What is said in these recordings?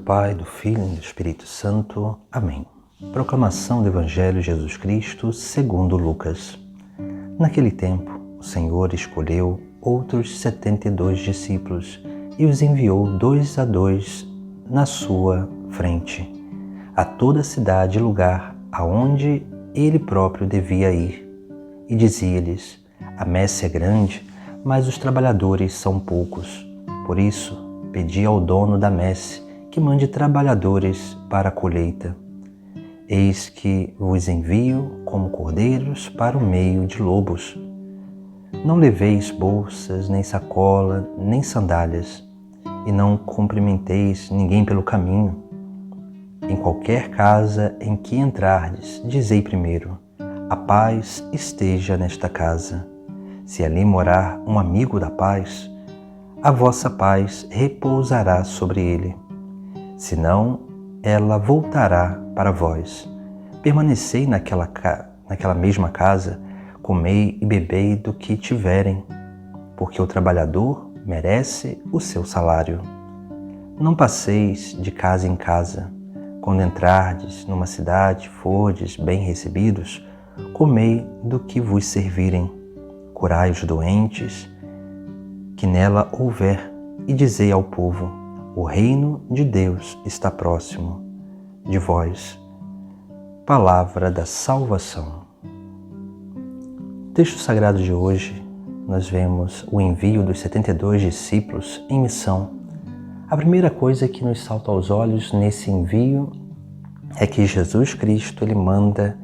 Pai, do Filho e do Espírito Santo. Amém. Proclamação do Evangelho de Jesus Cristo segundo Lucas. Naquele tempo, o Senhor escolheu outros 72 discípulos e os enviou 2 a 2 na sua frente, a toda a cidade e lugar aonde ele próprio devia ir. E dizia-lhes: a messe é grande, mas os trabalhadores são poucos. Por isso, pedi ao dono da messe que mande trabalhadores para a colheita. Eis que vos envio como cordeiros para o meio de lobos. Não leveis bolsas, nem sacola, nem sandálias, e não cumprimenteis ninguém pelo caminho. Em qualquer casa em que entrardes, dizei primeiro: a paz esteja nesta casa. Se ali morar um amigo da paz, a vossa paz repousará sobre ele. Senão, ela voltará para vós. Permanecei naquela mesma casa, comei e bebei do que tiverem, porque o trabalhador merece o seu salário. Não passeis de casa em casa. Quando entrardes numa cidade, fordes bem recebidos, comei do que vos servirem. Curai os doentes que nela houver, e dizei ao povo: o reino de Deus está próximo de vós. Palavra da salvação. No texto sagrado de hoje, nós vemos o envio dos 72 discípulos em missão. A primeira coisa que nos salta aos olhos nesse envio é que Jesus Cristo ele manda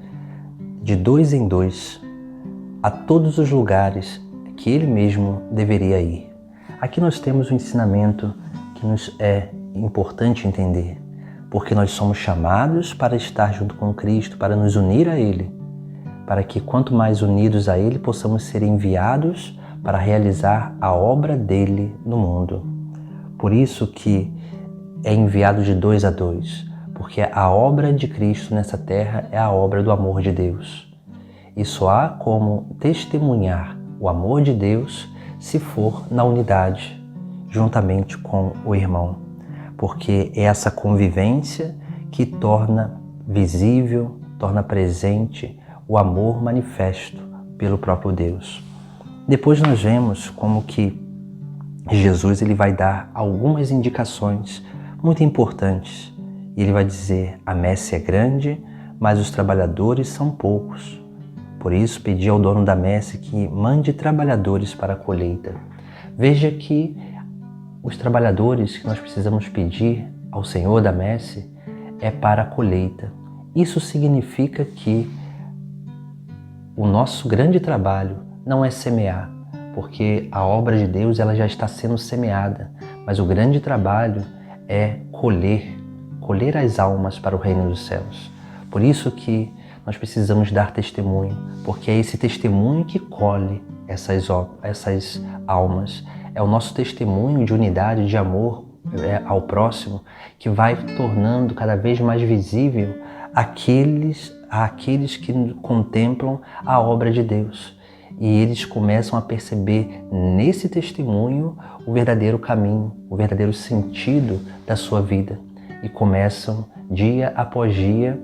de 2 em 2 a todos os lugares que ele mesmo deveria ir. Aqui nós temos um ensinamento que nos é importante entender, porque nós somos chamados para estar junto com Cristo, para nos unir a Ele, para que quanto mais unidos a Ele, possamos ser enviados para realizar a obra dele no mundo. Por isso que é enviado de 2 a 2, porque a obra de Cristo nessa terra é a obra do amor de Deus. E só há como testemunhar o amor de Deus se for na unidade, juntamente com o irmão, porque é essa convivência que torna visível, torna presente o amor manifesto pelo próprio Deus. Depois nós vemos como que Jesus ele vai dar algumas indicações muito importantes. Ele vai dizer: a messe é grande, mas os trabalhadores são poucos. Por isso pedi ao dono da messe que mande trabalhadores para a colheita. Veja que os trabalhadores que nós precisamos pedir ao Senhor da messe é para a colheita. Isso significa que o nosso grande trabalho não é semear, porque a obra de Deus ela já está sendo semeada, mas o grande trabalho é colher as almas para o reino dos céus. Por isso que nós precisamos dar testemunho, porque é esse testemunho que colhe essas almas. É o nosso testemunho de unidade, de amor ao próximo, que vai tornando cada vez mais visível aqueles que contemplam a obra de Deus. E eles começam a perceber nesse testemunho o verdadeiro caminho, o verdadeiro sentido da sua vida. E começam, dia após dia,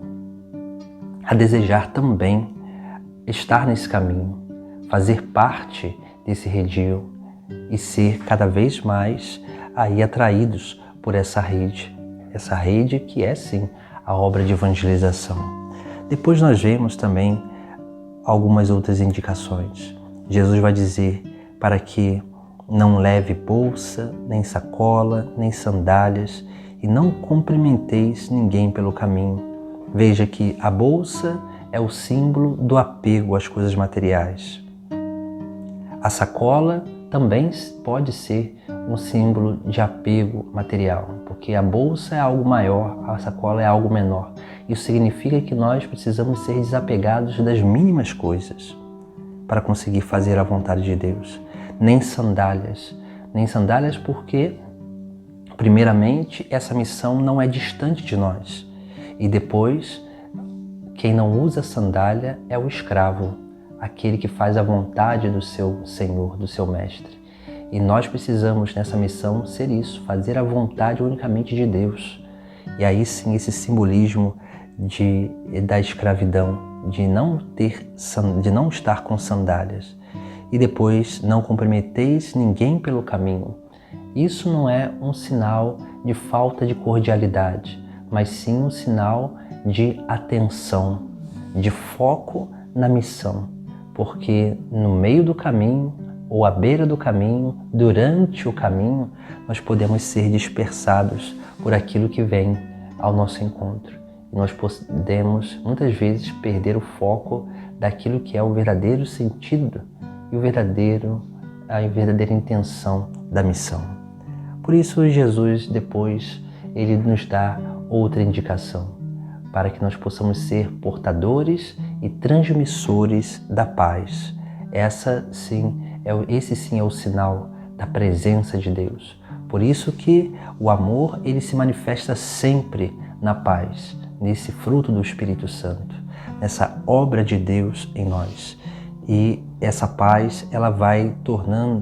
a desejar também estar nesse caminho, fazer parte desse redil e ser cada vez mais aí atraídos por essa rede que é sim a obra de evangelização. Depois nós vemos também algumas outras indicações. Jesus vai dizer para que não leve bolsa, nem sacola, nem sandálias e não cumprimenteis ninguém pelo caminho. Veja que a bolsa é o símbolo do apego às coisas materiais. A sacola também pode ser um símbolo de apego material, porque a bolsa é algo maior, a sacola é algo menor. Isso significa que nós precisamos ser desapegados das mínimas coisas para conseguir fazer a vontade de Deus. Nem sandálias porque, primeiramente, essa missão não é distante de nós. E depois, quem não usa sandália é o escravo, aquele que faz a vontade do seu Senhor, do seu Mestre. E nós precisamos nessa missão ser isso, fazer a vontade unicamente de Deus. E aí sim esse simbolismo da escravidão, de não estar com sandálias. E depois, não cumprimenteis ninguém pelo caminho. Isso não é um sinal de falta de cordialidade, mas sim um sinal de atenção, de foco na missão. Porque no meio do caminho, ou à beira do caminho, durante o caminho, nós podemos ser dispersados por aquilo que vem ao nosso encontro. E nós podemos, muitas vezes, perder o foco daquilo que é o verdadeiro sentido e a verdadeira intenção da missão. Por isso, Jesus, depois, ele nos dá outra indicação, para que nós possamos ser portadores e transmissores da paz. Esse sim é o sinal da presença de Deus. Por isso que o amor, ele se manifesta sempre na paz, nesse fruto do Espírito Santo, nessa obra de Deus em nós. E essa paz, ela vai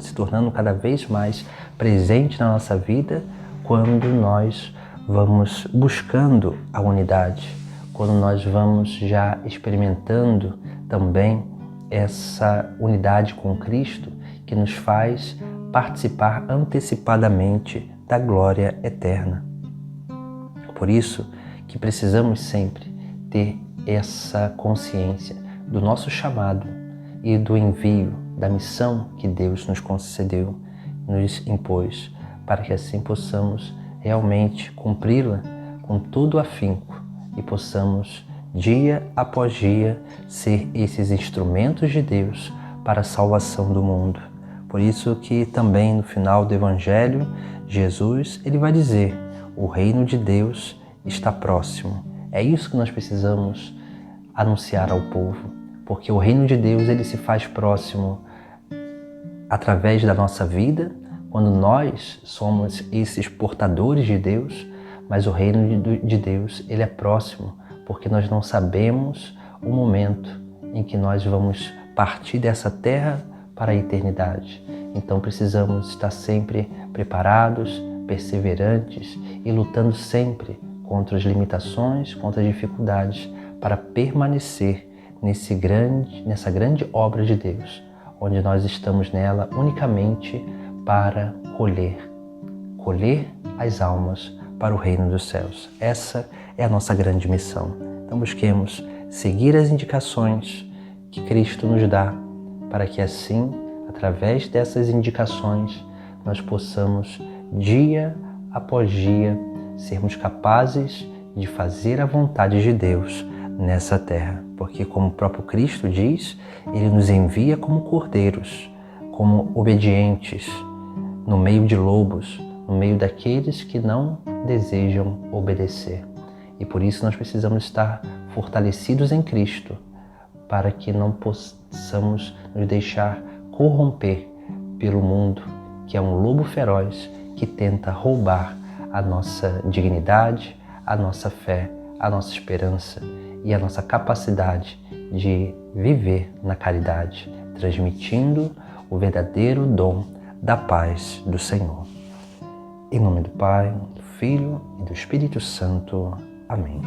se tornando cada vez mais presente na nossa vida quando nós vamos buscando a unidade, quando nós vamos já experimentando também essa unidade com Cristo que nos faz participar antecipadamente da glória eterna. Por isso que precisamos sempre ter essa consciência do nosso chamado e do envio, da missão que Deus nos concedeu, nos impôs, para que assim possamos realmente cumpri-la com todo afinco e possamos, dia após dia, ser esses instrumentos de Deus para a salvação do mundo. Por isso que também no final do Evangelho, Jesus ele vai dizer: o reino de Deus está próximo. É isso que nós precisamos anunciar ao povo, porque o reino de Deus ele se faz próximo através da nossa vida, quando nós somos esses portadores de Deus, mas o reino de Deus ele é próximo, porque nós não sabemos o momento em que nós vamos partir dessa terra para a eternidade. Então precisamos estar sempre preparados, perseverantes e lutando sempre contra as limitações, contra as dificuldades, para permanecer nessa grande obra de Deus, onde nós estamos nela unicamente para colher as almas para o reino dos céus. Essa é a nossa grande missão. Então busquemos seguir as indicações que Cristo nos dá, para que assim, através dessas indicações, nós possamos, dia após dia, sermos capazes de fazer a vontade de Deus nessa terra. Porque, como o próprio Cristo diz, ele nos envia como cordeiros, como obedientes, no meio de lobos, no meio daqueles que não desejam obedecer. E por isso nós precisamos estar fortalecidos em Cristo, para que não possamos nos deixar corromper pelo mundo, que é um lobo feroz que tenta roubar a nossa dignidade, a nossa fé, a nossa esperança e a nossa capacidade de viver na caridade, transmitindo o verdadeiro dom da paz do Senhor. Em nome do Pai, do Filho e do Espírito Santo. Amém.